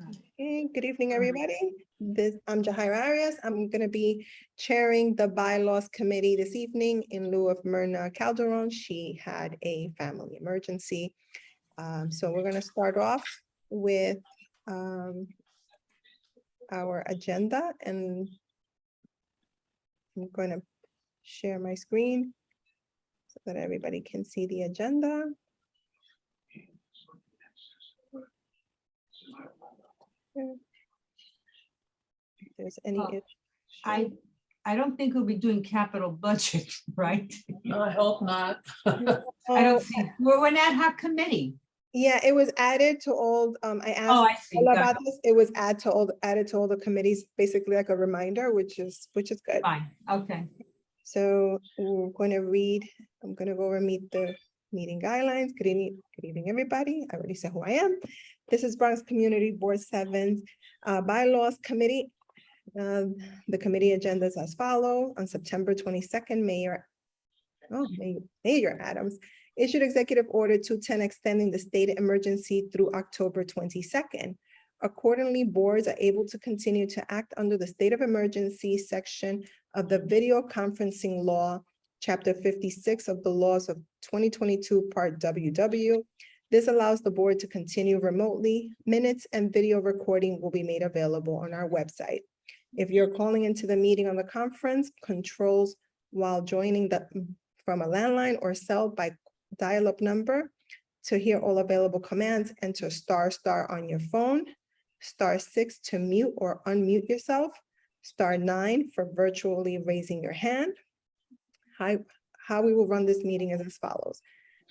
Okay, good evening, everybody. I'm Jahaira Arias. I'm going to be chairing the bylaws committee this evening in lieu of Myrna Calderon. She had a family emergency. So we're going to start off with our agenda, and I'm going to share my screen so that everybody can see the agenda. If there's any issue. I don't think we'll be doing capital budget, right? I hope not. I don't see, we're an ad hoc committee. Yeah, it was added to all, I Oh, asked I see. all Got about this. It was added to all the committees, basically like a reminder, which is good. Fine, okay. So we're going to read, I'm going to go over meet the meeting guidelines. Good evening, everybody. I already said who I am. This is Bronx Community Board 7's bylaws committee. The committee agenda is as follows. On September 22nd, Mayor Adams issued Executive Order 210 extending the state of emergency through October 22nd. Accordingly, boards are able to continue to act under the state of emergency section of the video conferencing law, chapter 56 of the laws of 2022, part WW. This allows the board to continue remotely. Minutes and video recording will be made available on our website. If you're calling into the meeting on the conference, controls while joining from a landline or cell by dial-up number. To hear all available commands, enter ** on your phone, *6 to mute or unmute yourself, *9 for virtually raising your hand. How we will run this meeting is as follows.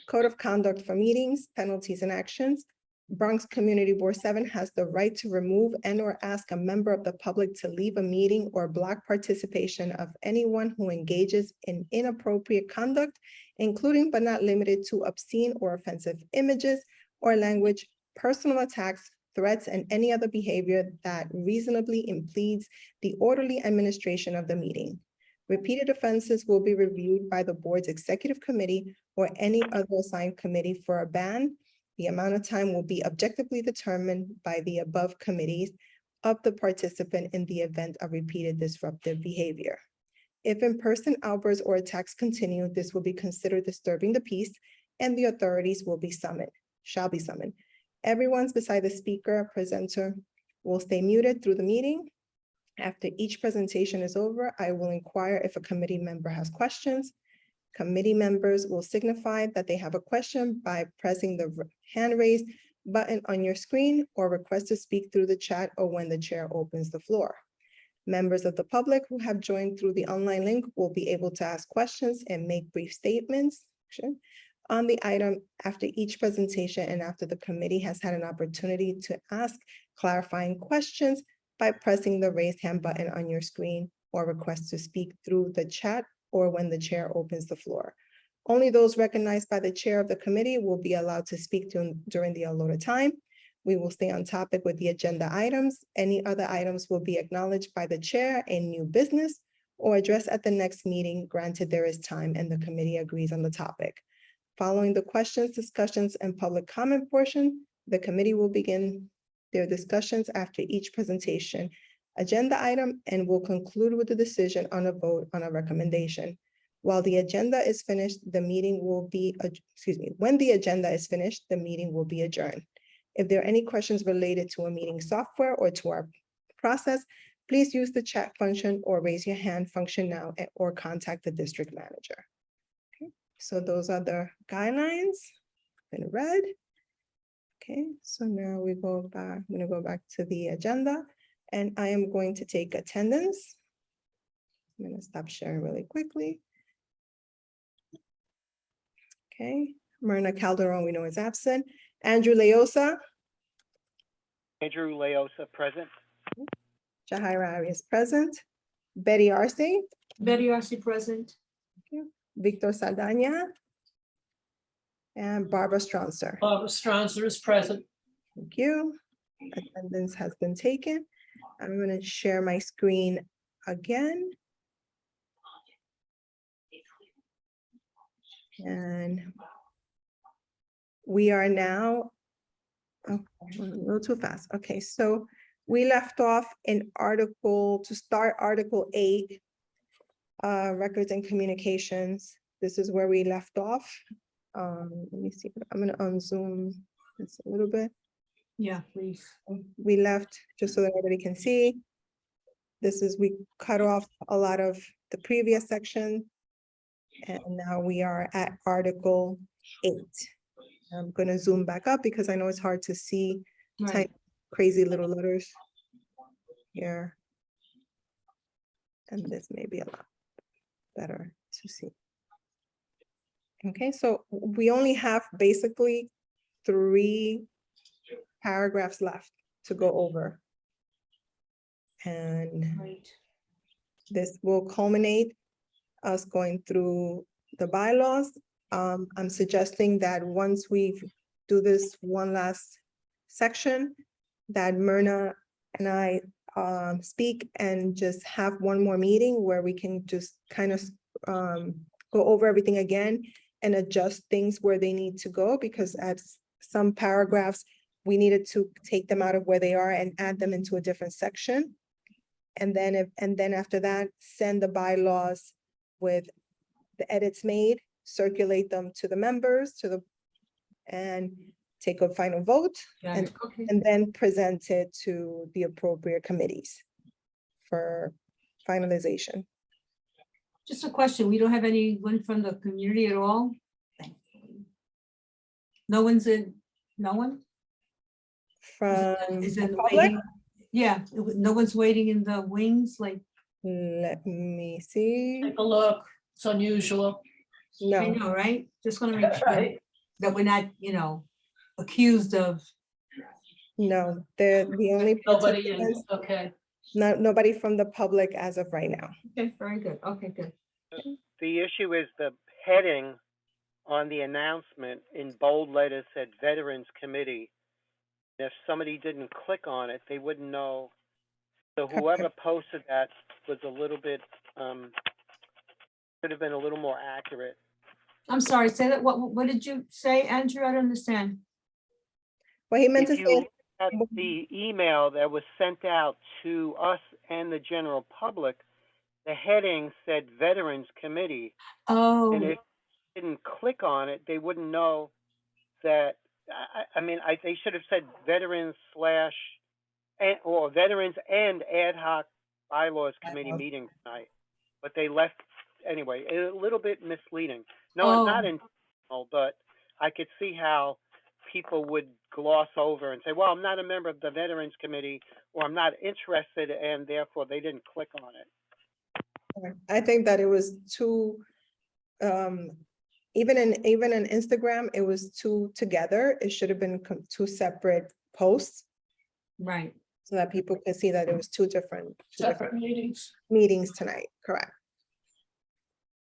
Code of conduct for meetings, penalties and actions. Bronx Community Board 7 has the right to remove and/or ask a member of the public to leave a meeting or block participation of anyone who engages in inappropriate conduct, including but not limited to obscene or offensive images or language, personal attacks, threats, and any other behavior that reasonably impedes the orderly administration of the meeting. Repeated offenses will be reviewed by the board's executive committee or any other assigned committee for a ban. The amount of time will be objectively determined by the above committees of the participant in the event of repeated disruptive behavior. If in-person outbursts or attacks continue, this will be considered disturbing the peace and the authorities shall be summoned. Everyone's beside the speaker, presenter will stay muted through the meeting. After each presentation is over, I will inquire if a committee member has questions. Committee members will signify that they have a question by pressing the hand raise button on your screen or request to speak through the chat or when the chair opens the floor. Members of the public who have joined through the online link will be able to ask questions and make brief statements on the item after each presentation and after the committee has had an opportunity to ask clarifying questions by pressing the raise hand button on your screen or request to speak through the chat or when the chair opens the floor. Only those recognized by the chair of the committee will be allowed to speak during the allotted time. We will stay on topic with the agenda items. Any other items will be acknowledged by the chair in new business or addressed at the next meeting, granted there is time and the committee agrees on the topic. Following the questions, discussions, and public comment portion, the committee will begin their discussions after each presentation agenda item and will conclude with the decision on a vote on a recommendation. While the agenda is finished, the meeting will be, when the agenda is finished, the meeting will be adjourned. If there are any questions related to a meeting software or to our process, please use the chat function or raise your hand function now or contact the district manager. Okay, so those are the guidelines been read. Okay, so now we go back, I'm gonna go back to the agenda. And I am going to take attendance. I'm going to stop sharing really quickly. Okay, Myrna Calderon, we know is absent. Andrew Leosa. Andrew Leosa, present. Jahaira Arias, present. Betty Arce. Betty Arce, present. Victor Saldana. And Barbara Stronser. Barbara Stronser is present. Thank you. Attendance has been taken. I'm going to share my screen again. And we are now Okay, a little too fast. Okay, so we left off in to start Article 8, records and communications. This is where we left off. Let me see, I'm gonna unzoom this a little bit. Yeah, please. We left, just so that everybody can see. We cut off a lot of the previous section. And now we are at Article 8. I'm gonna zoom back up because I know it's hard to see Right. tiny, crazy little letters here. And this may be a lot better to see. Okay, so we only have basically 3 paragraphs left to go over. And Right. this will culminate us going through the bylaws. I'm suggesting that once we do this one last section, that Myrna and I speak and just have one more meeting where we can just kind of go over everything again and adjust things where they need to go, because at some paragraphs, we needed to take them out of where they are and add them into a different section. And then after that, send the bylaws with the edits made, circulate them to the members, and take a final vote, Got it. Okay. and then present it to the appropriate committees for finalization. Just a question. We don't have anyone from the community at all? Thankfully. No one's in, no one? From Is the in the public, waiting? Yeah, no one's waiting in the wings, like, let me see. Take a look. It's unusual. I No, know, right? Just want to make sure Right. that we're not, accused of, no, they're the only Nobody in, participants, okay. nobody from the public as of right now. okay, very good. Okay, good. The issue is the heading on the announcement in bold letters said Veterans Committee. If somebody didn't click on it, they wouldn't know. So whoever posted that was a little bit, could have been a little more accurate. I'm sorry, say that, what did you say, Andrew? I don't understand. What he meant to If say, you is- look at the email that was sent out to us and the general public, the heading said Veterans Committee. Oh, And if they didn't click on it, they wouldn't know that, they should have said Veterans or Veterans and Ad Hoc Bylaws Committee meeting tonight. But they left, anyway, a little bit misleading. No, Oh. not intentional, but I could see how people would gloss over and say, well, I'm not a member of the Veterans Committee, or I'm not interested, and therefore they didn't click on it. I think that it was too, even in Instagram, it was two together. It should have been two separate posts right. so that people could see that it was two different Separate meetings. meetings tonight, correct?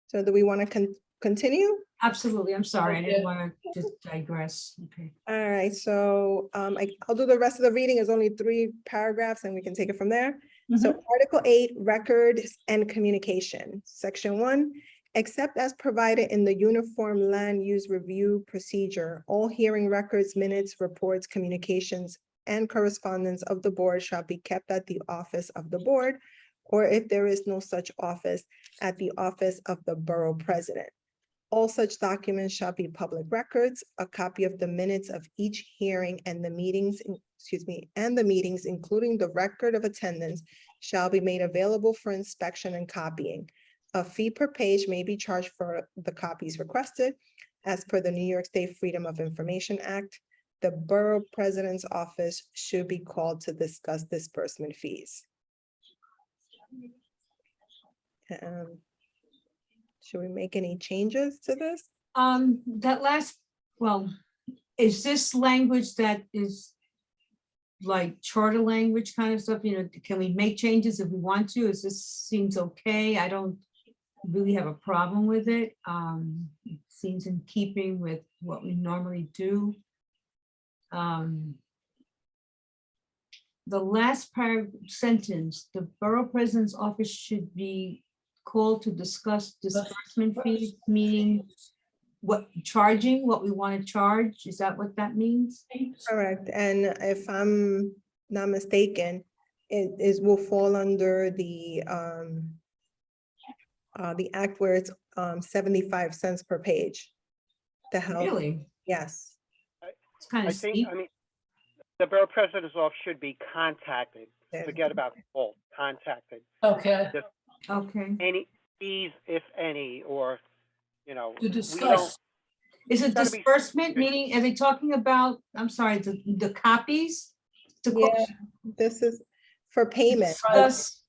So do we want to continue? Absolutely. I'm sorry. I didn't Okay. want to just digress. Okay. All right, so I'll do the rest of the reading. It's only 3 paragraphs and we can take it from there. So Article 8, records and communication, Section 1, except as provided in the Uniform Land Use Review Procedure, all hearing records, minutes, reports, communications, and correspondence of the board shall be kept at the office of the board, or if there is no such office, at the office of the borough president. All such documents shall be public records. A copy of the minutes of each hearing and the meetings, including the record of attendance, shall be made available for inspection and copying. A fee per page may be charged for the copies requested. As per the New York State Freedom of Information Act, the borough president's office should be called to discuss disbursement fees. Should we make any changes to this? That last, well, is this language that is like charter language kind of stuff, can we make changes if we want to? Is this seems okay? I don't really have a problem with it. It seems in keeping with what we normally do. The last sentence, the borough president's office should be called to discuss disbursement fees, meaning what we want to charge? Is that what that means? Correct, and if I'm not mistaken, it is, will fall under the act where it's 75 cents per page. The help, Really? yes. It's kind I of think, steep. I mean, the borough president's office should be contacted. Yes. Forget about called, contacted. Okay, Okay. Any fees, if any, or, you know, to we don't, discuss. Is it gotta be- disbursement, meaning, are they talking about, I'm sorry, the copies? To co- Yeah, this is for payment. discuss-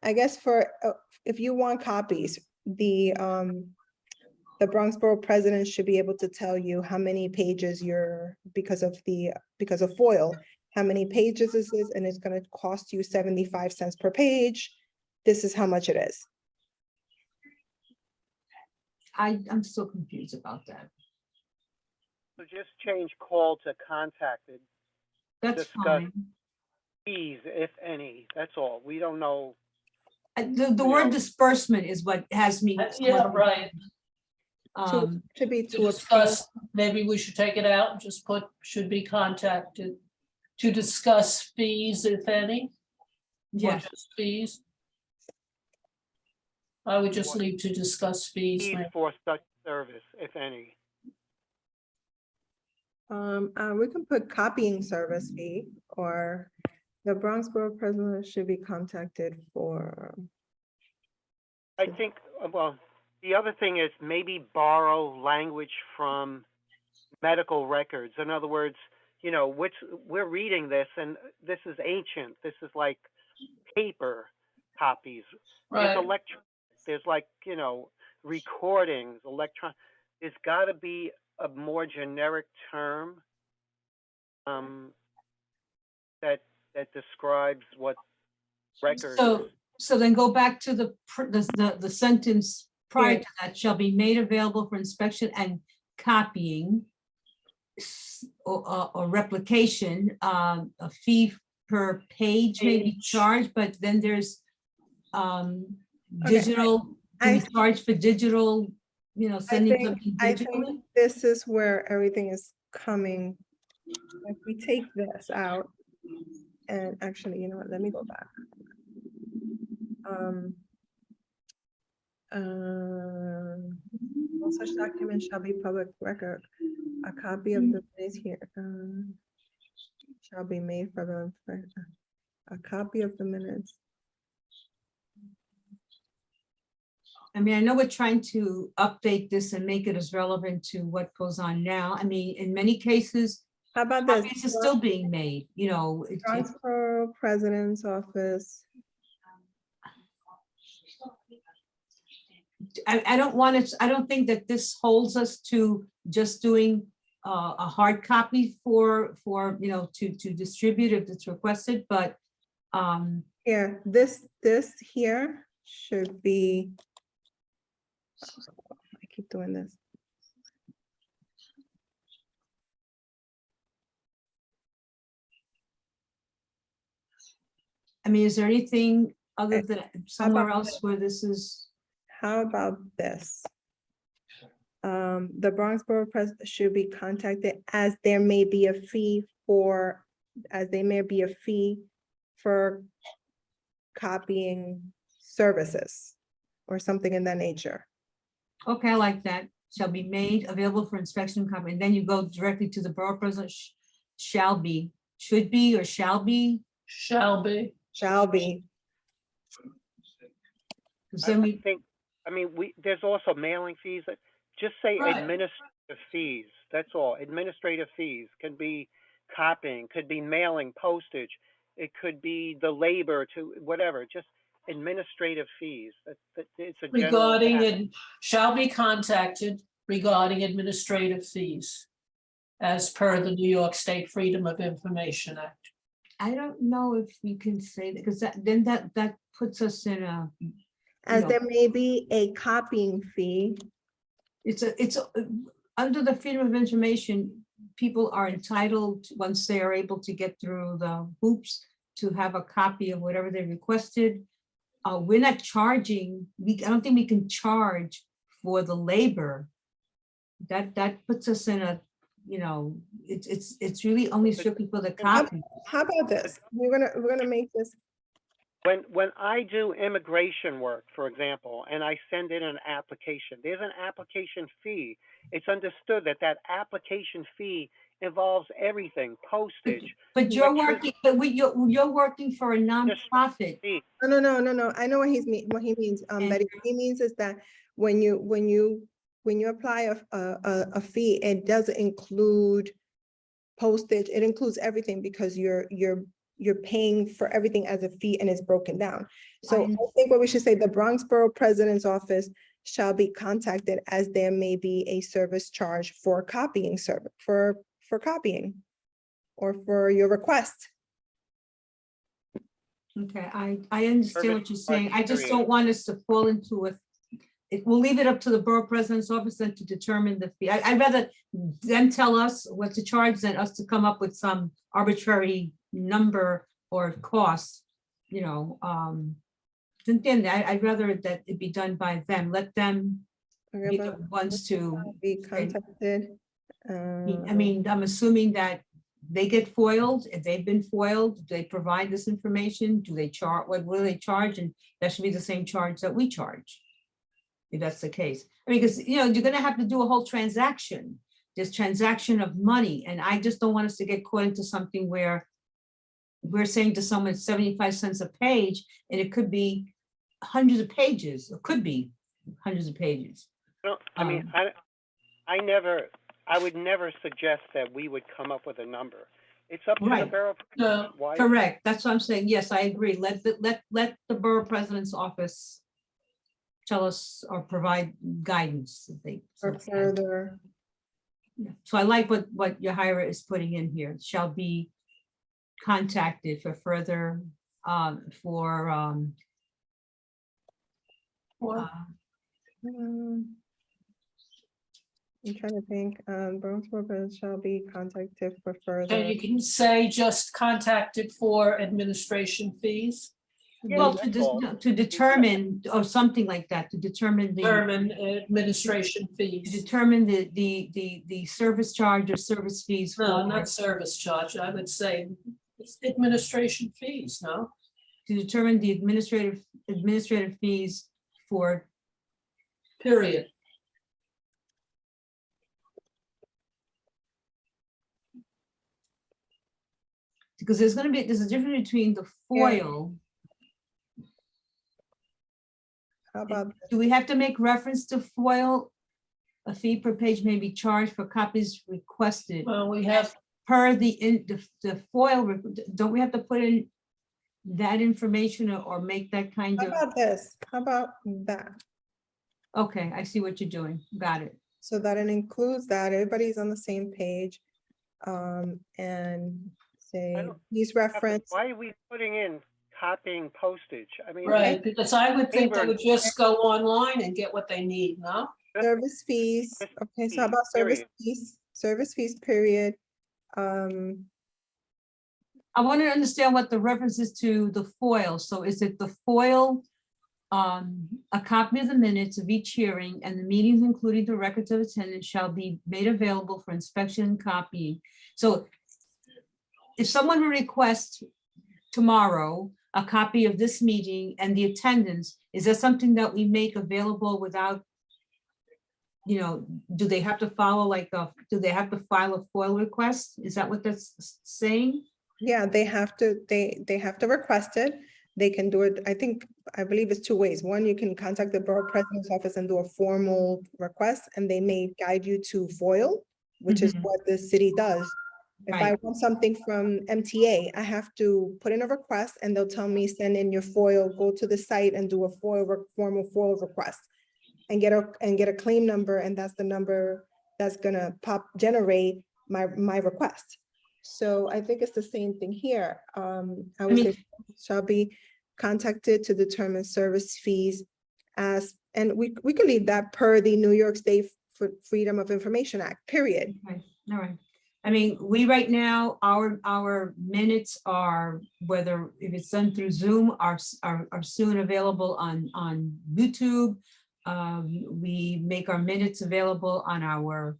I guess for, if you want copies, the Bronx Borough President should be able to tell you how many pages you're, because of FOIL, how many pages this is, and it's gonna cost you 75 cents per page. This is how much it is. I'm still confused about that. so just change call to contacted. That's Discuss. fine. Fees, if any, that's all. We don't know. The you word know. disbursement is what has me. Yeah, somewhat- right. Should be To to approve. discuss, maybe we should take it out and just put, should be contacted to discuss fees, if any. Or Yes, just fees. I would just What? leave to discuss fees. Fees maybe. for such service, if any. We can put copying service fee, or the Bronx Borough President should be contacted for. I think, well, the other thing is maybe borrow language from medical records. In other words, you know, we're reading this and this is ancient. This is like paper copies. There's Right, there's like, you know, recordings, there's gotta be a more generic term that describes what records. so then go back to the sentence prior Yeah. to that, shall be made available for inspection and copying or replication, a fee per page may be Page. charged, but then there's Okay, digital, do we I- charge for digital, you know, sending something I digitally? think this is where everything is coming. If we take this out, and actually, you know what, let me go back. All such documents shall be public record. A copy of the minutes here shall be made for a copy of the minutes. I mean, I know we're trying to update this and make it as relevant to what goes on now. I mean, in many cases, How about this? copies are still being made, you know. Bronx Borough President's Office. I don't want to, I don't think that this holds us to just doing a hard copy for, you know, to distribute if it's requested, but Here, this here should be. I keep doing this. I mean, is there anything other than somewhere about else where this is? How about this? The Bronx Borough President should be contacted as there may be a fee for, copying services or something in that nature. Okay, I like that. Shall be made available for inspection and copy, and then you go directly to the borough president, shall be, should be, or shall be. shall be. Shall be. 'Cause I then we, think, I mean, there's also mailing fees. Just say Right. administrative fees. That's all. Administrative fees can be copying, could be mailing, postage. It could be the labor to whatever, just administrative fees. It's a general. Regarding act. it, shall be contacted regarding administrative fees. As per the New York State Freedom of Information Act. I don't know if we can say that, because that puts us in a, As No. there may be a copying fee. it's under the freedom of information, people are entitled, once they are able to get through the hoops, to have a copy of whatever they requested. We're not charging, I don't think we can charge for the labor That puts us in a, you know, it's really only strictly for the copy. How about this? We're gonna make this, When I do immigration work, for example, and I send in an application, there's an application fee. It's understood that that application fee involves everything, postage, But you're electricity. working, you're working for a nonprofit. fee. no, I know what what he means, And- Betty. What he means is that when you apply a fee, it doesn't include postage, it includes everything because you're paying for everything as a fee and it's broken down. So I think what we should say, the Bronx Borough President's Office shall be contacted as there may be a service charge for copying for copying or for your request. Okay, I understand what you're saying. I just Period. don't want us to fall into we'll leave it up to the borough president's office then to determine the fee. I'd rather them tell us what to charge than us to come up with some arbitrary number or cost, you know. Then I'd rather that it be done by them. Let them Okay, be the but ones to, be contacted. I mean, I'm assuming that they get foiled. If they've been foiled, do they provide this information? Do they charge, what do they charge? And that should be the same charge that we charge. If that's the case. I mean, because, you know, you're gonna have to do a whole transaction. This transaction of money, and I just don't want us to get caught into something where we're saying to someone 75 cents a page, and it could be hundreds of pages, or could be hundreds of pages. No, I mean, I would never suggest that we would come up with a number. It's up to the Right. borough. No, Why? Correct, that's what I'm saying. Yes, I agree. Let the borough president's office tell us or provide guidance if they. so For they can. further, Yeah. So I like what Yahira is putting in here, shall be contacted for further, for, or I'm trying to think, Bronx Borough shall be contacted for so further. you can say just contacted for administration fees, Yeah, well, that's all. to determine, or something like that, to determine determine administration to fees. determine the service charge or service fees. No, for- not service charge, I would say it's administration fees, no? To determine the administrative fees for, Period. because there's a difference between the foil. How about, Do we have to make reference to foil? A fee per page may be charged for copies requested Well, we have, per the foil, don't we have to put in that information or make that kind how of, about this? How about that? okay, I see what you're doing, got it. So that it includes that, everybody's on the same page. And say, don't please reference, Why are we putting in copying postage? I mean, right, because I would think they Paper. would just go online and get what they need, no? service fees, okay, so how about service fees, period. I want to understand what the reference is to the foil. So is it the foil, a copy of the minutes of each hearing and the meetings, including the records of attendance, shall be made available for inspection and copying. So if someone will request tomorrow a copy of this meeting and the attendance, is that something that we make available without, you know, do they have to follow do they have to file a FOIL request? Is that what that's saying? Yeah, they have to request it. They can do it, I believe it's two ways. One, you can contact the borough president's office and do a formal request, and they may guide you to FOIL, which is Mhm. what the city does. If I Right. want something from MTA, I have to put in a request and they'll tell me, send in your FOIL, go to the site and do a formal FOIL request. And get a claim number, and that's the number that's gonna generate my request. So I think it's the same thing here. I would say shall be contacted to determine service fees and we could leave that per the New York State Freedom of Information Act, period. Okay, all right. I mean, we right now, our minutes are, whether if it's done through Zoom, are soon available on YouTube, We make our minutes available on our,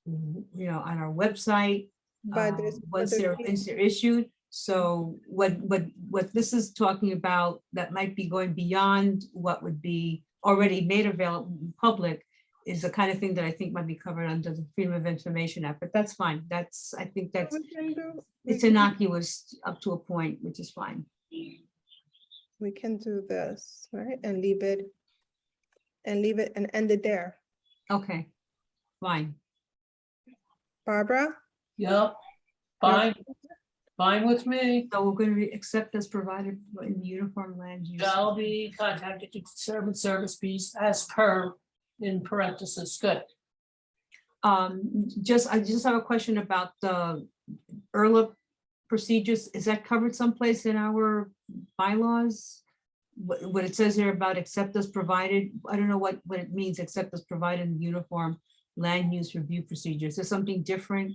on our website. But there's, Once they're issued. So what this is talking about that might be going beyond what would be already made available in public is the kind of thing that I think might be covered under the Freedom of Information Act, but that's fine. I think that's, we can do, it's innocuous up to a point, which is fine. we can do this, right? And leave it and end it there. Okay, fine. Barbara? Yep, fine, fine with me. So we're going to accept as provided in the uniform land use. Shall be contacted to determine service fees as per in parentheses, good. I just have a question about the ERLA procedures. Is that covered someplace in our bylaws? What it says here about except as provided, I don't know what it means, except as provided in the uniform land use review procedures. Is there something different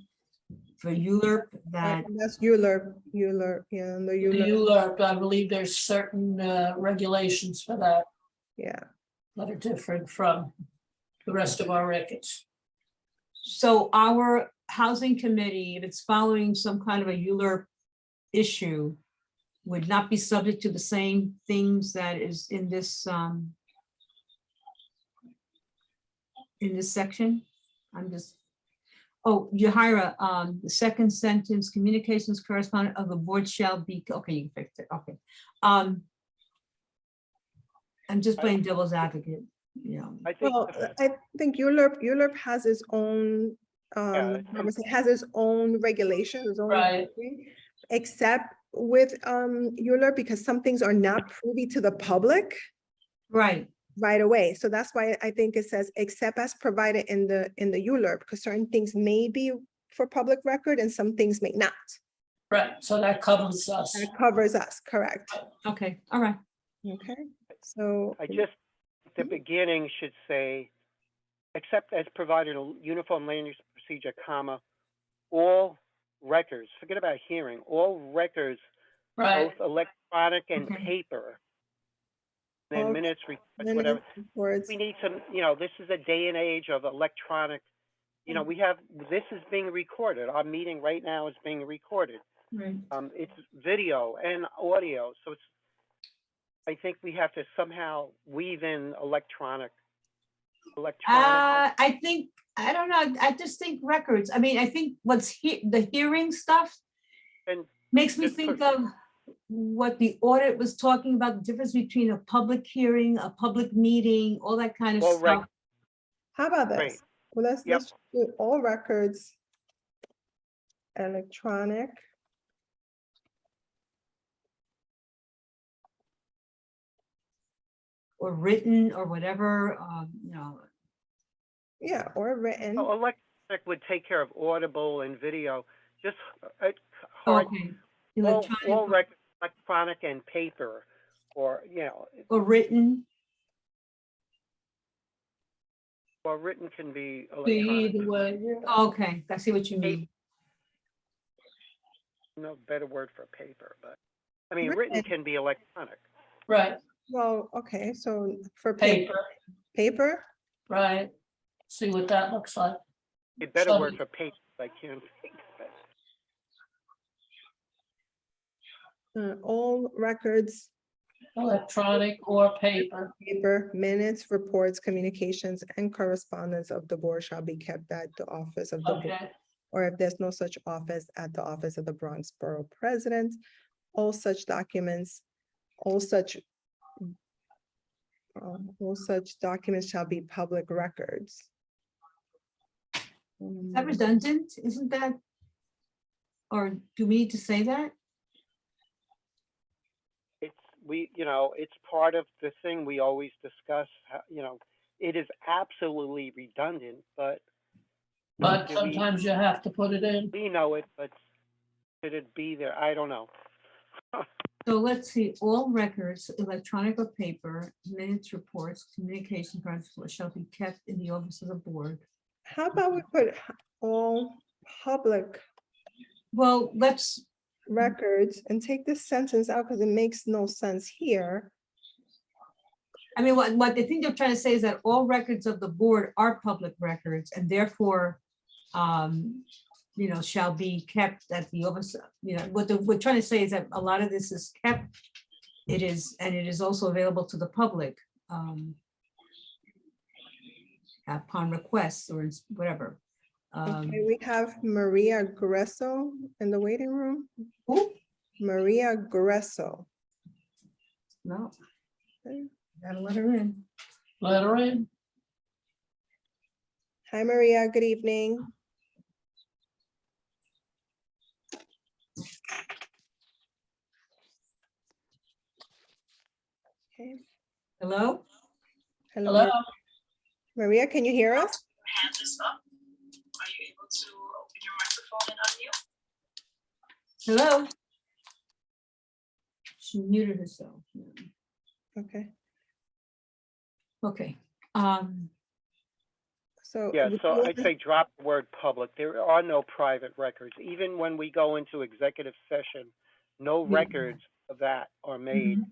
for ULURP that, That's ULURP, yeah, the The ULURP, ULURP, I believe there's certain regulations for that yeah. that are different from the rest of our records. so our housing committee, if it's following some kind of a ULURP issue, would not be subject to the same things that is in this section? I'm just, oh, Yahira, the second sentence, communications correspondent of the board shall be, okay, you fixed it, okay. I'm just playing devil's advocate, I think, Well, I think ULURP has its own, Yeah, I would say has its own regulations, its own Right. thing, except with ULURP, because some things are not privy to the public right, right away. So that's why I think it says, except as provided in the ULURP, because certain things may be for public record and some things may not. Right, so that covers us. That covers us, correct? okay, all right. Okay, so. I just, the beginning should say, except as provided a uniform land use procedure, comma, all records, forget about hearing, all records, Right, both electronic and Okay. paper. all Then minutes, reports, minutes, whatever. reports, We need some, this is a day and age of electronic, this is being recorded. Our meeting right now is being recorded. Right. It's video and audio, so I think we have to somehow weave in electronic. I think, I don't know, I just think records, I mean, I think the hearing stuff And makes me just think put- of what the audit was talking about, the difference between a public hearing, a public meeting, all that kind of Well, right. stuff. how about Great. this? Well, let's Yep. do all records electronic. Or written or whatever, Yeah, or written. Oh, electronic would take care of audible and video, just hard, okay. all Electronic records, electronic and paper, or, or written, or written can be be electronic. either way, yeah. okay, I see what you mean. No better word for paper, but, I mean, Written. written can be electronic. Right, Well, okay, so for paper, paper, paper, right. See what that looks like. A better So- word for paper, I can't think of it. all records, Electronic or paper, paper, minutes, reports, communications, and correspondence of the board shall be kept at the office of the board. okay, Or if there's no such office, at the office of the Bronx Borough President. All such documents, all such documents shall be public records. Is that redundant? Isn't that? Or do we need to say that? It's part of the thing we always discuss, it is absolutely redundant, but but Do we- sometimes you have to put it in. we know it, but should it be there? I don't know. So let's see, all records, electronic or paper, minutes, reports, communication principles shall be kept in the office of the board. How about we put all public Well, let's, records and take this sentence out because it makes no sense here. I mean, what I think they're trying to say is that all records of the board are public records and therefore, you know, shall be kept at the office. You know, what we're trying to say is that a lot of this is kept. It is, and it is also available to the public upon request or whatever. Okay, we have Maria Gresso in the waiting room. Who? Maria Gresso. No, Okay. gotta let her in. Let her in. Hi, Maria, good evening. Okay. Hello? Hello, Hello? Maria, can you hear us? Hand is up. Are you able to open your microphone and unmute? Hello? She muted herself. Okay, Okay. so. Yeah, would so you I'd like- say drop the word public. There are no private records. Even when we go into executive session, no Yeah. records of that are made.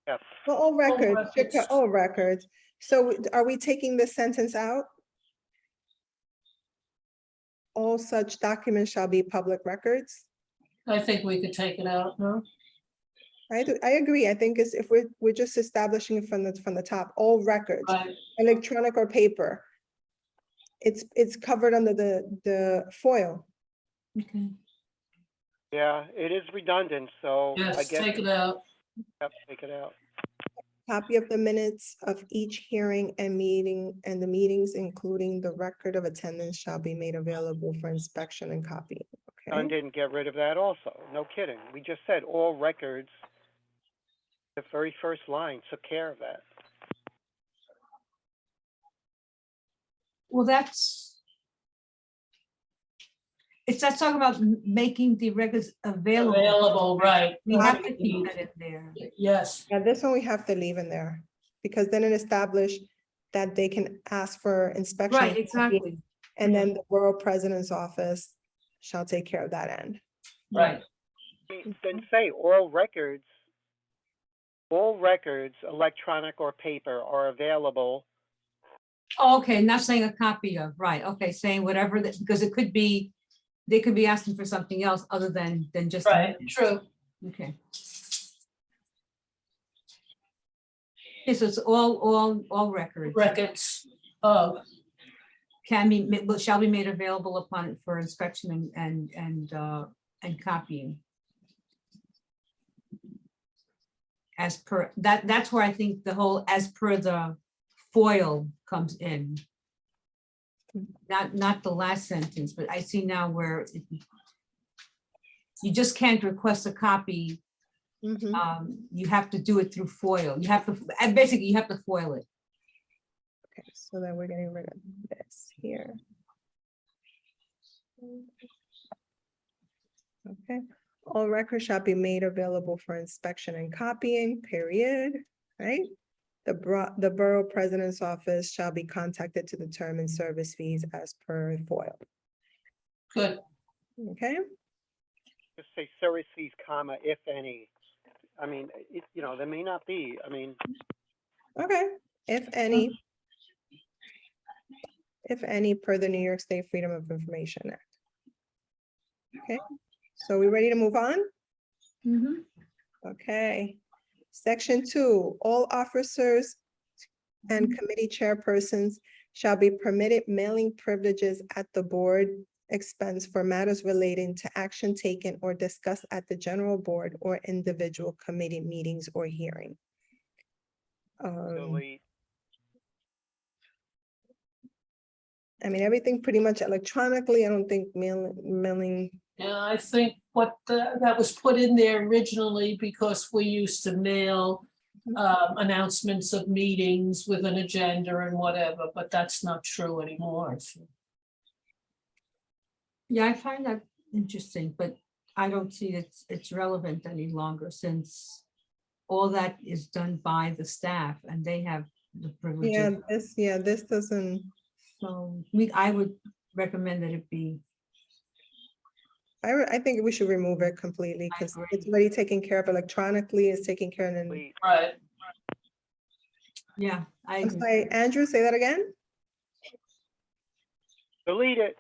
Yes. Well, all records, records. all records. So are we taking this sentence out? All such documents shall be public records? I think we could take it out, no? I agree. I think it's if we're just establishing it from the top, all records, Right, electronic or paper. It's covered under the FOIL. Okay. Yeah, it is redundant, so I yes, guess, take it out. yep, take it out. Copy of the minutes of each hearing and meeting and the meetings, including the record of attendance, shall be made available for inspection and copy. John Okay, didn't get rid of that also. No kidding. We just said all records. The very first line took care of that. Well, that's talking about making the records available. Available, right. We have to keep that in there. Yes, yeah, this one we have to leave in there because then it established that they can ask for inspection. Right, exactly. And then the borough president's office shall take care of that end. right. Then say all records, electronic or paper, are available. Oh, okay, not saying a copy of, right, okay, saying whatever, that because it could be, they could be asking for something else other than just. the Right, minutes. true. Okay. Okay, so it's all records Records of, can be, shall be made available upon for inspection and copying. As per, that's where I think the whole as per the FOIL comes in. Not the last sentence, but I see now where you just can't request a copy. Mhm. You have to do it through FOIL. You have to, and basically you have to FOIL it. Okay, so then we're getting rid of this here. Okay, all records shall be made available for inspection and copying, period, right? The borough president's office shall be contacted to determine service fees as per FOIL, good, okay? Just say service fees, comma, if any. I mean, there may not be. I mean, Okay, if any. If any, per the New York State Freedom of Information Act. Okay, so we ready to move on? Okay. Section 2, all officers and committee chairpersons shall be permitted mailing privileges at the board expense for matters relating to action taken or discussed at the general board or individual committee meetings or hearing. delete. I mean, everything pretty much electronically. I don't think mailing. yeah, I think that was put in there originally because we used to mail announcements of meetings with an agenda and whatever, but that's not true anymore. So, Yeah, I find that interesting, but I don't see it's relevant any longer since all that is done by the staff and they have the privileges. This doesn't, So I would recommend that it be, I think we should remove it completely I because agree. it's already taken care of electronically, it's taken care of in. Delete. right, Yeah, I I'm agree. sorry, Andrew, say that again? Delete it.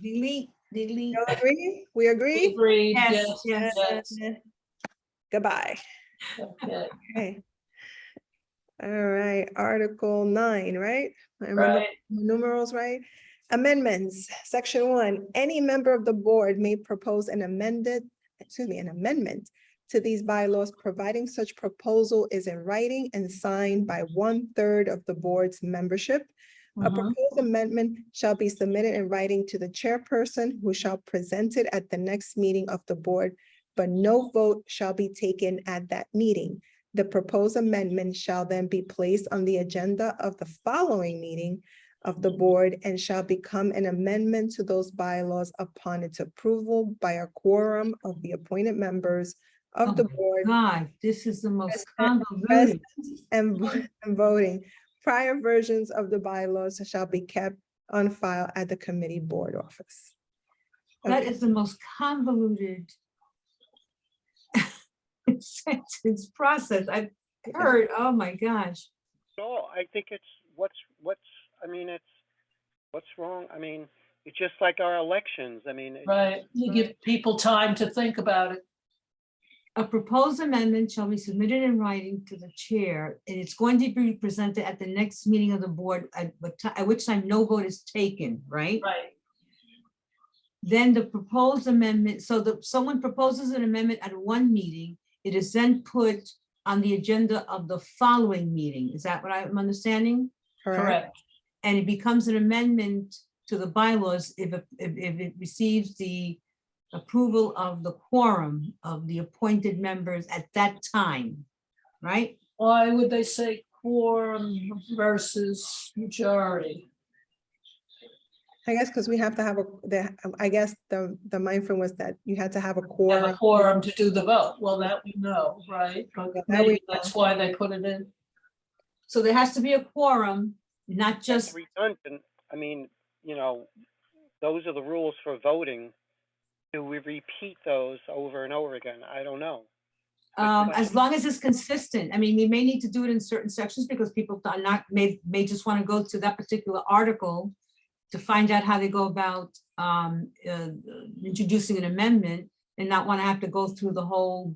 Delete. You all agree? We agree? Agreed, Yes, yes, yes. yes. Goodbye. Okay, Okay. All right, Article 9, right? I remember right, the numerals, right? Amendments, Section 1, any member of the board may propose an amendment to these bylaws, providing such proposal is in writing and signed by 1/3 of the board's membership. A mhm, proposed amendment shall be submitted in writing to the chairperson, who shall present it at the next meeting of the board, but no vote shall be taken at that meeting. The proposed amendment shall then be placed on the agenda of the following meeting of the board and shall become an amendment to those bylaws upon its approval by a quorum of the appointed members of the Oh, board God, this is the most Present- convoluted. and voting. Prior versions of the bylaws shall be kept on file at the committee board office. That Okay. is the most convoluted sentence process I've heard. Oh, my gosh. No, I think it's what's, I mean, it's, what's wrong? I mean, it's just like our elections. I mean. right. You give people time to think about it. A proposed amendment shall be submitted in writing to the chair, and it's going to be presented at the next meeting of the board, at which time no vote is taken, right? Right, Then the proposed amendment, so someone proposes an amendment at one meeting, it is then put on the agenda of the following meeting. Is that what I'm understanding? correct. And it becomes an amendment to the bylaws if it receives the approval of the quorum of the appointed members at that time, right? Why would they say quorum versus majority? I guess because we have to have I guess the mind frame was that you had to have a Have quorum. a quorum to do the vote. Well, that we know, right? But Yeah, that we maybe that's why they put it in. So there has to be a quorum, not That's just, redundant. I mean, you know, those are the rules for voting. Do we repeat those over and over again? I don't know. as long as it's consistent. I mean, we may need to do it in certain sections because people are not, may just want to go to that particular article to find out how they go about introducing an amendment and not want to have to go through the whole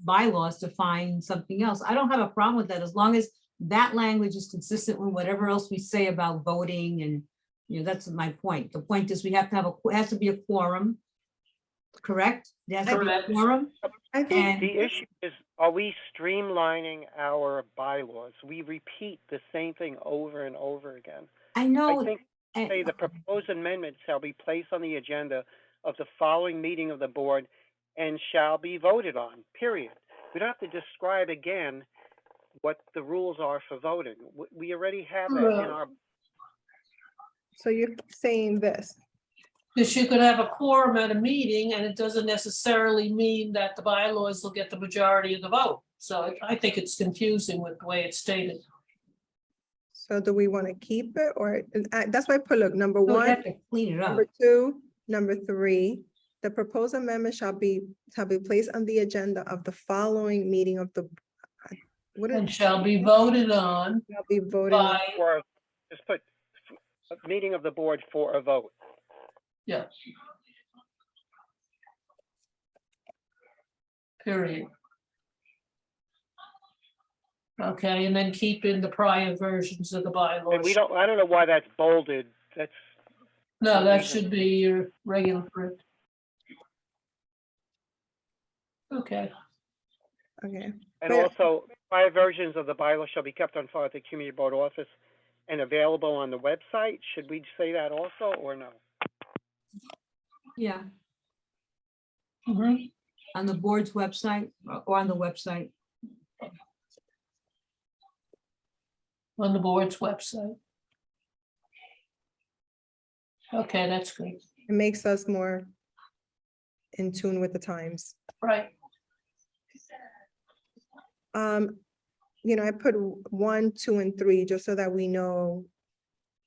bylaws to find something else. I don't have a problem with that as long as that language is consistent with whatever else we say about voting and, you know, that's my point. The point is we have to have it has to be a quorum, correct? There has to be a Correct. quorum. I think, And The issue is, are we streamlining our bylaws? We repeat the same thing over and over again. I know. I think say the proposed amendment shall be placed on the agenda of the following meeting of the board and shall be voted on, period. We don't have to describe again what the rules are for voting. We already have that in our. so you're saying this. Because you could have a quorum at a meeting and it doesn't necessarily mean that the bylaws will get the majority of the vote. So I think it's confusing with the way it's stated. So do we want to keep it or, that's why I put, look, number we one, have to clean it up. number two, number three, the proposed amendment shall be placed on the agenda of the following meeting of the. What And is, shall be voted on shall be voted on. by, Or just put a meeting of the board for a vote. yeah. Period. Okay, and then keep in the prior versions of the bylaws. And I don't know why that's bolded. That's. No, that should be your regular print. Okay, Okay. And But- also, prior versions of the bylaw shall be kept on file at the community board office and available on the website. Should we say that also, or no? Yeah, mhm. on the board's website or on the website. On the board's website. Okay, that's good. It makes us more in tune with the times. Right, You know, I put 1, 2, and 3, just so that we know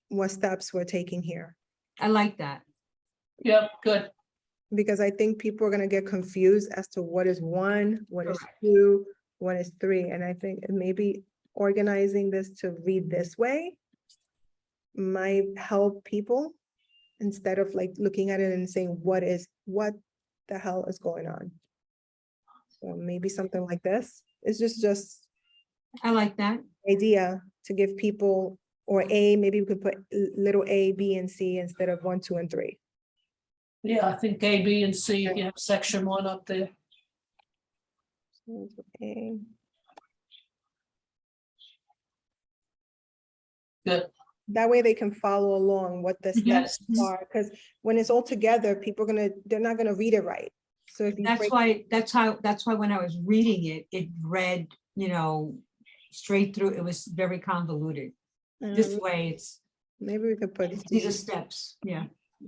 what steps we're taking here. I like that. yep, good. Because I think people are gonna get confused as to what is 1, what is 2, what is 3, and I think maybe organizing this to read this way might help people instead of like looking at it and saying, what the hell is going on? So maybe something like this. It's just I like that. idea to give people, or maybe we could put little a, B, and C instead of 1, 2, and 3. Yeah, I think A, B, and C, you have section 1 up there. So A. Good. That way they can follow along what the steps Yes. are, because when it's all together, they're not gonna read it right. So if you That's break, that's why when I was reading it, it read, straight through. It was very convoluted. This way it's, maybe we could put these are C. steps, yeah.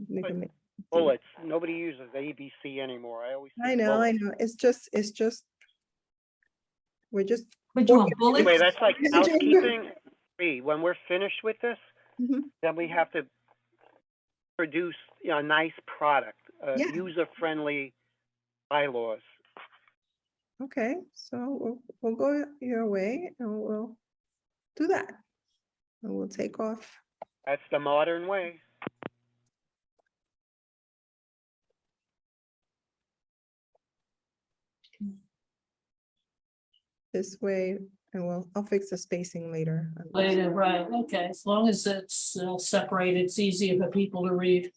We can make- Bullets. Nobody uses ABC anymore. I always. I say know, bullets. it's just. We're just. What do you want, bullets? Anyway, that's like Mr. Chamber. housekeeping. When we're finished with this, Mhm. then we have to produce, a nice product, Yeah. user-friendly bylaws. Okay, so we'll go your way and we'll do that. And we'll take off. That's the modern way. This way, and I'll fix the spacing later. Later, right, okay, as long as it's separated, it's easier for people to read.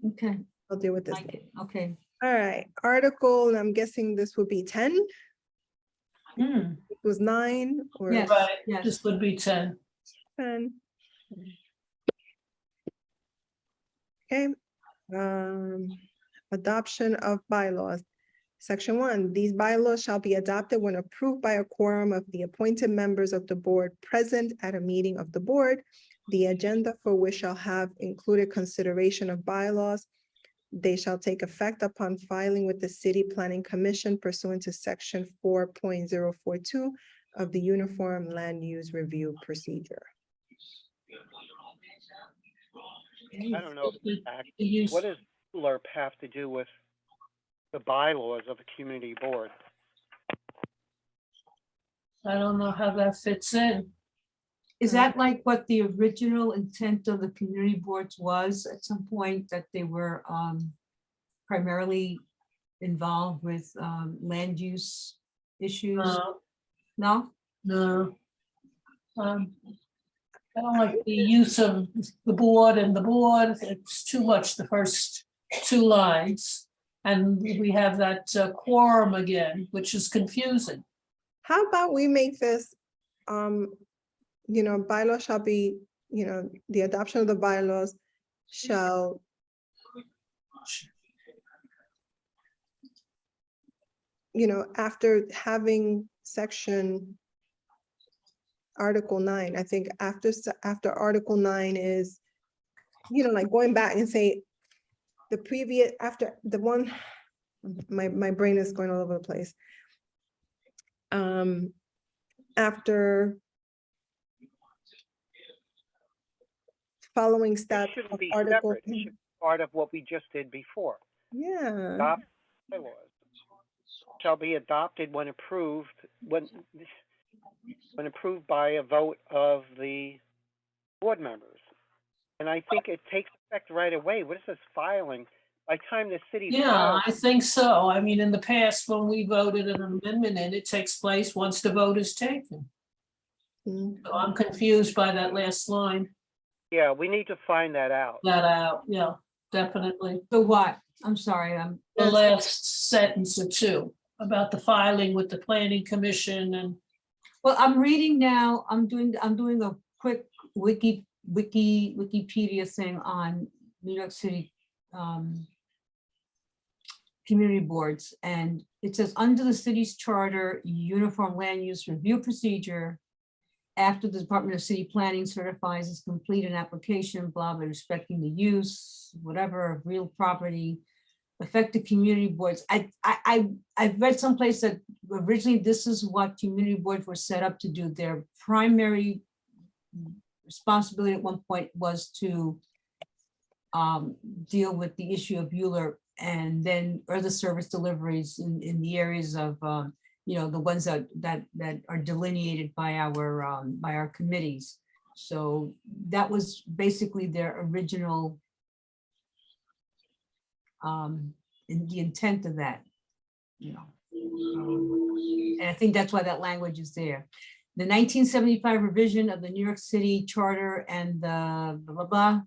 Okay, I'll deal with this. like it, okay. All right, article, and I'm guessing this would be 10, Hmm, it was 9 or Yes. right, yes. this would be 10. 10. Okay, adoption of bylaws. Section 1, these bylaws shall be adopted when approved by a quorum of the appointed members of the board present at a meeting of the board. The agenda for which shall have included consideration of bylaws. They shall take effect upon filing with the City Planning Commission pursuant to section 4.042 of the Uniform Land Use Review Procedure. I don't know. The use- What does LURP have to do with the bylaws of a community board? I don't know how that fits in. Is that like what the original intent of the community boards was at some point, that they were primarily involved with land use issues? No? No. I don't like the use of the board and the board, it's too much, the first 2 lines. And we have that quorum again, which is confusing. How about we make this, bylaw shall be, the adoption of the bylaws shall after having section Article 9, I think after Article 9 is, like going back and say the previous, after the one, my brain is going all over the place. After following It steps shouldn't of be Article, separate. It should be part of what we just did before. yeah, Adopt bylaws shall be adopted when approved, when approved by a vote of the board members. And I think it takes effect right away. What is this filing? By the time the city Yeah, files, I think so. I mean, in the past, when we voted an amendment in, it takes place once the vote is taken. mm, So I'm confused by that last line, yeah, we need to find that out. yeah, definitely. The what? I'm sorry, The last sentence or 2 about the filing with the planning commission and, well, I'm reading now, I'm doing a quick Wikipedia thing on New York City community boards, and it says, under the city's charter, uniform land use review procedure, after the Department of City Planning certifies as complete an application, blah, blah, respecting the use, whatever, of real property, affected community boards. I've read someplace that originally this is what community boards were set up to do. Their primary responsibility at one point was to deal with the issue of ULURP and then other service deliveries in the areas of you know, the ones that are delineated by our committees. So that was basically their original in the intent of that, you know. And I think that's why that language is there. The 1975 revision of the New York City Charter and the blah, blah,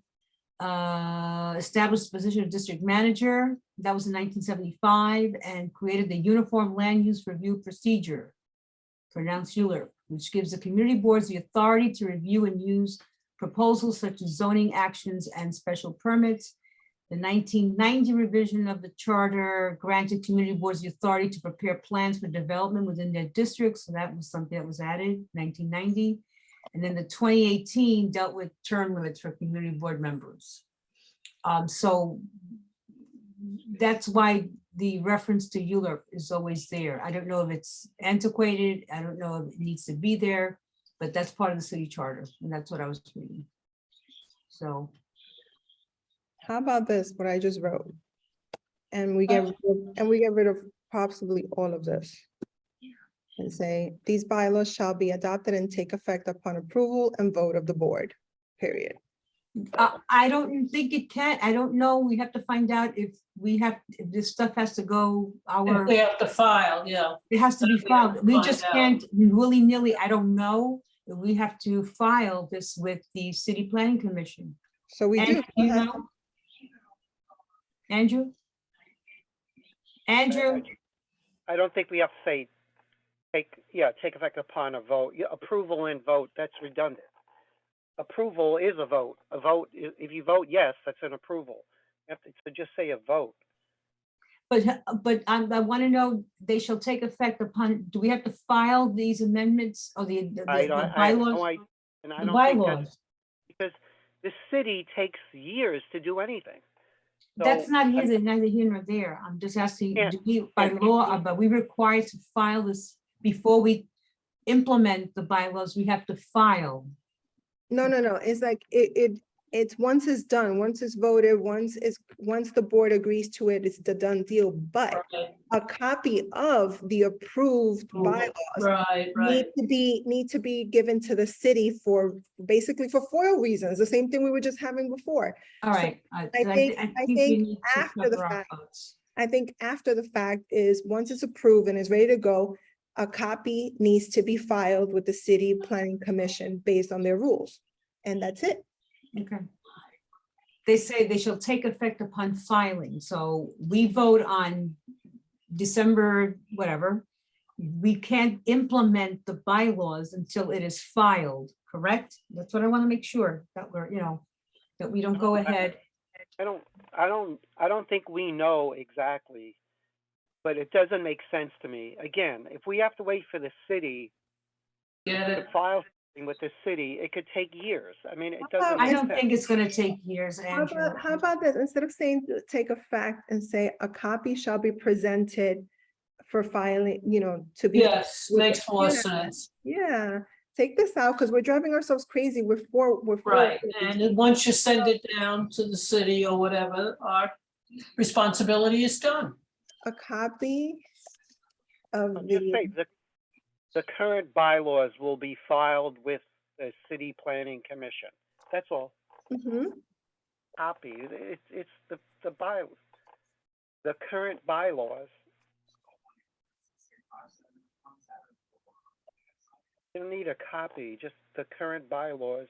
blah, established the position of district manager. That was in 1975 and created the Uniform Land Use Review Procedure, pronounced ULURP, which gives the community boards the authority to review and use proposals such as zoning actions and special permits. The 1990 revision of the charter granted community boards the authority to prepare plans for development within their districts. So that was something that was added, 1990. And then the 2018 dealt with term limits for community board members. So that's why the reference to ULURP is always there. I don't know if it's antiquated. I don't know if it needs to be there, but that's part of the city charter. And that's what I was reading. So. How about this, what I just wrote? And we get rid of possibly all of this. And say, these bylaws shall be adopted and take effect upon approval and vote of the board, period. I don't think it can. I don't know. We have to find out if this stuff has to go If we have to file, yeah. it has to be We have to filed. We find just out. can't willy-nilly. I don't know. We have to file this with the City Planning Commission. So we do. Andrew, you know? Andrew? Andrew? I don't think we have to say, take effect upon a vote. Yeah, approval and vote, that's redundant. Approval is a vote. A vote, if you vote yes, that's an approval. You have to just say a vote. But I want to know, they shall take effect upon, do we have to file these amendments or the I have bylaws? no idea, and I The don't think bylaws. that's, because the city takes years to do anything. That's So, not here, neither here nor there. I'm just asking, Yeah. do we, by law, but we required to file this before we implement the bylaws, we have to file. No, it's like, it's once it's done, once it's voted, once the board agrees to it, it's the done deal. But Right, a copy of the approved bylaws right. need to be given to the city for, basically for FOIL reasons, the same thing we were just having before. All right. I so think we need to after the cover our fact- votes. I think after the fact is, once it's approved and is ready to go, a copy needs to be filed with the City Planning Commission based on their rules. And that's it. Okay. They say they shall take effect upon filing. So we vote on December, whatever. We can't implement the bylaws until it is filed, correct? That's what I want to make sure that we're, that we don't go ahead. I don't think we know exactly, but it doesn't make sense to me. Again, if we have to wait for the city Get to it? file something with the city, it could take years. I mean, it doesn't I make don't sense. think it's gonna take years, Andrew. How about this? Instead of saying take effect and say a copy shall be presented for filing, to be. Yes, makes more Yeah. sense. Yeah, take this out because we're driving ourselves crazy. We're four. Right, and then once you send it down to the city or whatever, our responsibility is done. A copy of Just say the, the current bylaws will be filed with the City Planning Commission. That's all. Mhm. Copy. It's the bylaws. The current bylaws. You don't need a copy, just the current bylaws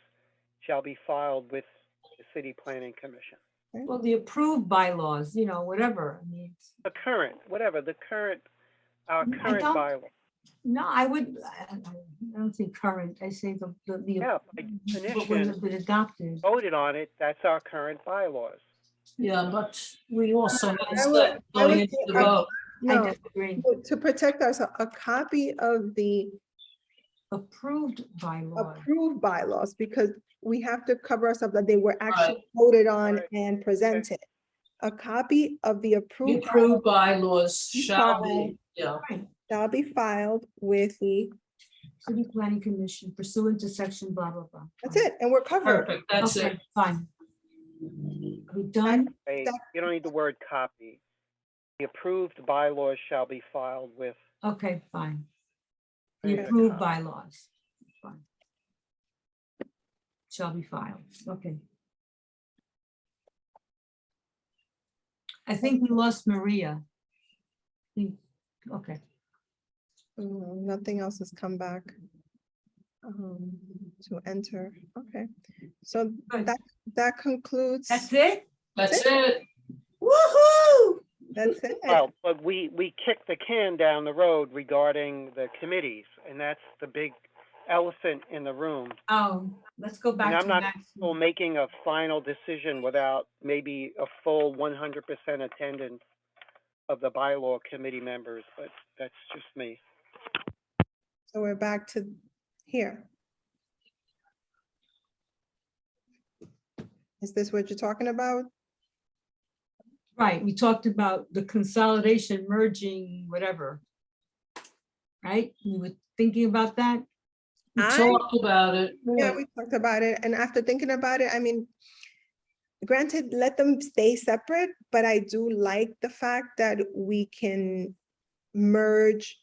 shall be filed with the City Planning Commission. Well, the approved bylaws, whatever. I mean, The current, whatever, our current don't- bylaw. no, I don't say current. I say the Yeah, by what was definition, been adopted. voted on it, that's our current bylaws. Yeah, but we also I know would- that I going would into say- the vote. I no, disagree. to protect ourselves, a copy of the Approved bylaws. approved bylaws, because we have to cover ourselves that they were actually Right. voted on Right. and presented. A copy of the The approved approved bylaws shall be, yeah. Right. shall be filed with the, City Planning Commission pursuant to section blah, blah, blah. that's it, and we're covered. Perfect, that's it. Okay, fine. Are we done? Hey, you don't need the word copy. the approved bylaws shall be filed with. Okay, fine. The Okay. approved bylaws. Fine. Shall be filed, okay. I think we lost Maria. Okay, Nothing else has come back to enter. Okay, so Good. that concludes. that's it? That's it. Woo-hoo! That's it. Well, but we kicked the can down the road regarding the committees, and that's the big elephant in the room. Oh, let's go And back I'm to not that. comfortable making a final decision without maybe a full 100% attendance of the bylaw committee members, but that's just me. So we're back to here. Is this what you're talking about? Right, we talked about the consolidation, merging, whatever. Right, we were thinking about that? We I- talked about it. Yeah, we talked about it, and after thinking about it, I mean, granted, let them stay separate, but I do like the fact that we can merge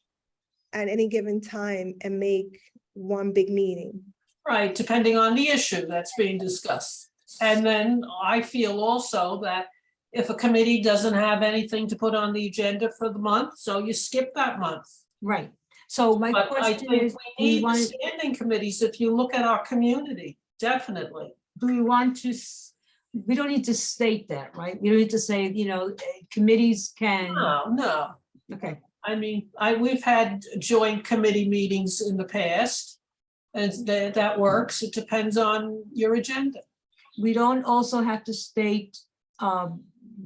at any given time and make one big meeting. Right, depending on the issue that's being discussed. And then I feel also that if a committee doesn't have anything to put on the agenda for the month, so you skip that month. Right, so my But I question think is, we need the want, standing committees if you look at our community, definitely. do we want to, we don't need to state that, right? We don't need to say, committees can, No. okay, I mean, we've had joint committee meetings in the past. And that works. It depends on your agenda. we don't also have to state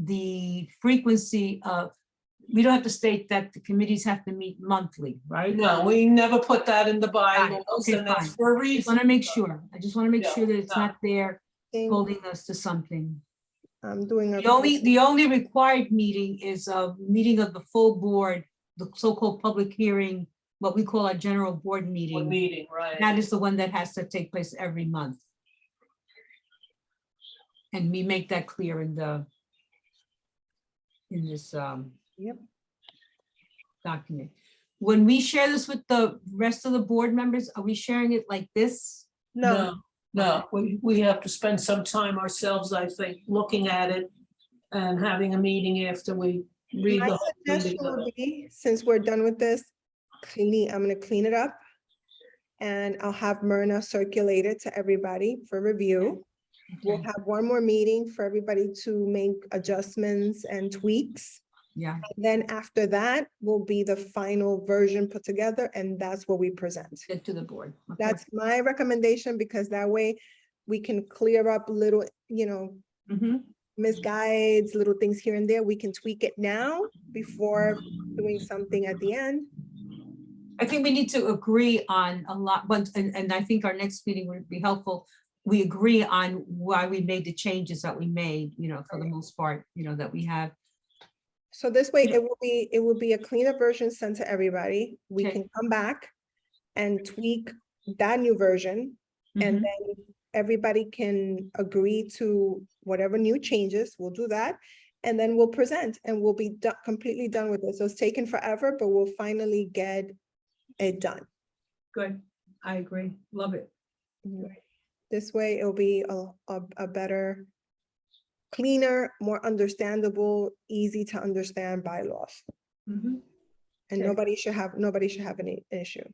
the frequency of, we don't have to state that the committees have to meet monthly, right? No, we never put that in the Got it. bylaws, Okay, and that's fine. for a I just reason. want to make sure, Yeah, sure that it's no. not there Thing, holding us to something. I'm doing a. The only required meeting is a meeting of the full board, the so-called public hearing, what we call our general board One meeting. meeting, right? That is the one that has to take place every month. And we make that clear in this Yep. document. When we share this with the rest of the board members, are we sharing it like this? No, No, we have to spend some time ourselves, I think, looking at it and having a meeting after we read my the whole thing suggestion together. would be, since we're done with this, I'm gonna clean it up. And I'll have Myrna circulate it to everybody for review. We'll Okay. have one more meeting for everybody to make adjustments and tweaks. Yeah, Then after that will be the final version put together, and that's what we present. get to the board. Okay. That's my recommendation, because that way we can clear up little, Mhm. misguides, little things here and there. We can tweak it now before doing something at the end. I think we need to agree on a lot, but, and I think our next meeting would be helpful. We agree on why we made the changes that we made, for the most part, that we have. So this way, Yeah. it will be a cleaner version sent to everybody. We Okay. can come back and tweak that new version, and Mhm. then everybody can agree to whatever new changes. We'll do that. And then we'll present, and we'll be completely done with it. So it's taken forever, but we'll finally get it done. Good, I agree, love it. This way, it'll be a better, cleaner, more understandable, easy to understand bylaws. Mhm. And Okay. nobody should have any issue.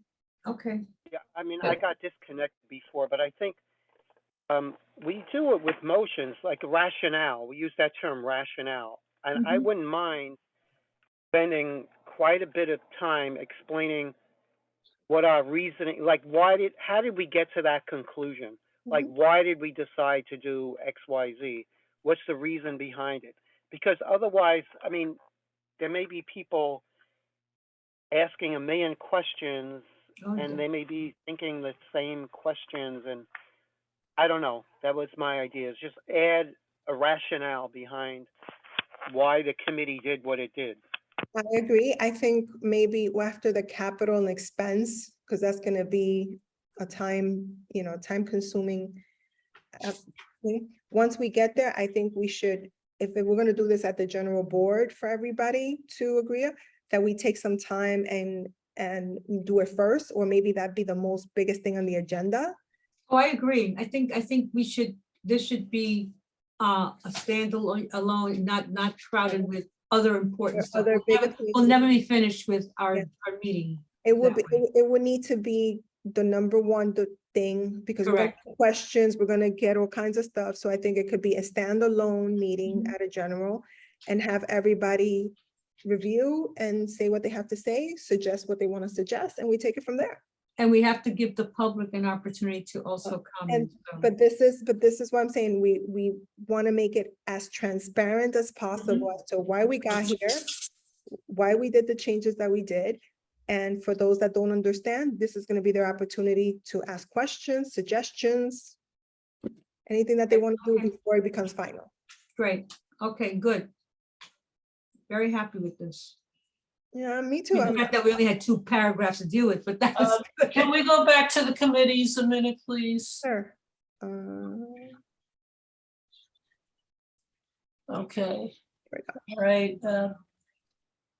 Okay, Yeah, I mean, I got disconnected before, but I think we do it with motions, like rationale. We use that term rationale. And I Mhm. wouldn't mind spending quite a bit of time explaining what our reasoning, like how did we get to that conclusion? Like, why did we decide to do X, Y, Z? What's the reason behind it? Because otherwise, I mean, there may be people asking a million questions, Oh, and yeah. they may be thinking the same questions, and I don't know. That was my idea, is just add a rationale behind why the committee did what it did. I agree. I think maybe after the capital and expense, because that's gonna be a time consuming. Once we get there, I think we should we're gonna do this at the general board for everybody to agree, that we take some time and do it first, or maybe that'd be the most biggest thing on the agenda. Oh, I agree. I think this should be a standalone, alone, not crowded with other important stuff. Other bigger We'll things. never be finished with our Yeah. meeting. It would be, that way. it would need to be the number one thing, because we're gonna Correct. get questions, we're gonna get all kinds of stuff. So I think it could be a standalone meeting Mhm. at a general and have everybody review and say what they have to say, suggest what they want to suggest, and we take it from there. And we have to give the public an opportunity to also comment. so. But this is what I'm saying, we want to make it as transparent as possible as to why we got here, why we did the changes that we did. And for those that don't understand, this is going to be their opportunity to ask questions, suggestions, anything that they want to do Okay. before it becomes final. Great. Okay, good. Very happy with this. Yeah, me I too. mean, the I'm- fact that we only had 2 paragraphs to deal with, but that was good. Can we go back to the committees a minute, please? Sure. Okay. There we All right.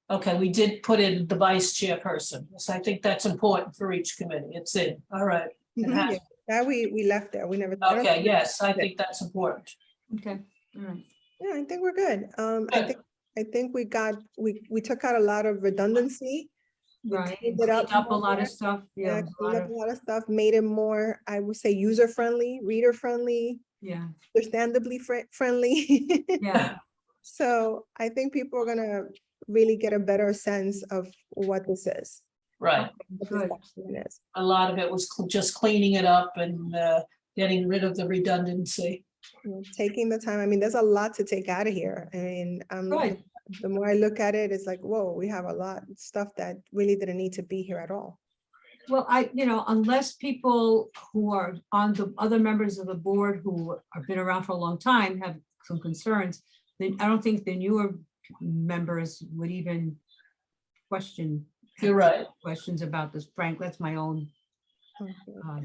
Okay, we did put in the vice chairperson. So I think that's important for each committee. It's in. All right. It Mhm, has- yeah, that we left there. We never. I don't Okay, think- yes, I think that's important. Okay, all right. Yeah, I think we're good. Good. I think we took out a lot of redundancy. We Right. cleaned it up Cleaned up a more. lot of stuff. Yeah, Yeah, a cleaned lot up of- a lot of stuff, made it more, I would say, user-friendly, reader-friendly, yeah, understandably friendly. yeah. So I think people are gonna really get a better sense of what this is. Right. What this Good. document is. A lot of it was just cleaning it up and getting rid of the redundancy. Taking the time, I mean, there's a lot to take out of here. I mean, Good. the more I look at it, it's like, whoa, we have a lot of stuff that really didn't need to be here at all. Well, unless people who are on the other members of the board who have been around for a long time have some concerns, then I don't think the newer members would even question. You're right. Questions about this. Frank, that's my own. Okay.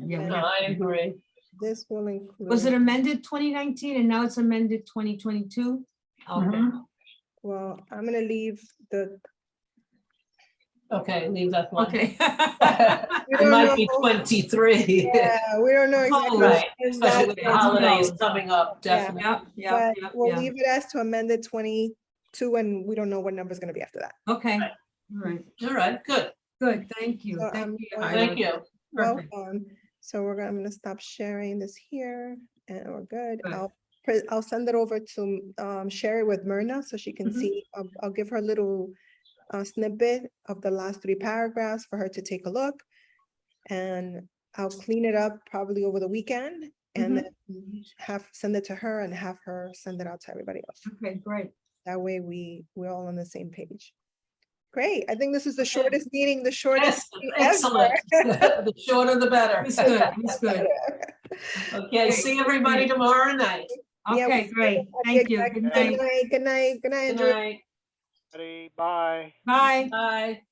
Yeah, we No, have- I agree. This will include. Was it amended 2019 and now it's amended 2022? Okay, Mhm. Well, I'm gonna leave the. Okay, leave that one. okay. We It don't might be know. 23. Yeah, we don't know exactly. Right, when especially that's with the going to holidays go, coming up, Yeah. definitely. Yep, yep, But yep, we'll yep. leave it as to amended 22, and we don't know what number's gonna be after that. Okay, all Right. right, All right, good. good, thank you. So, Thank you. going- Thank you. Perfect. Welcome. So I'm gonna stop sharing this here, and we're good. Good. I'll send it over to share it with Myrna so she can Mhm. see. I'll give her a little snippet of the last 3 paragraphs for her to take a look. And I'll clean it up probably over the weekend and then send it to her and have her send it out to everybody else. Okay, great. That way we're all on the same page. Great. I think this is the Okay. shortest meeting, the shortest. Yes, meeting excellent. ever. The shorter the better. It's good, it's good. Okay, see everybody tomorrow night. Yeah, Okay, we'll great. see you Thank at you. the Good exec- night. Good night, good night, good night, Good Andrew. night. Everybody, bye. Bye. Bye.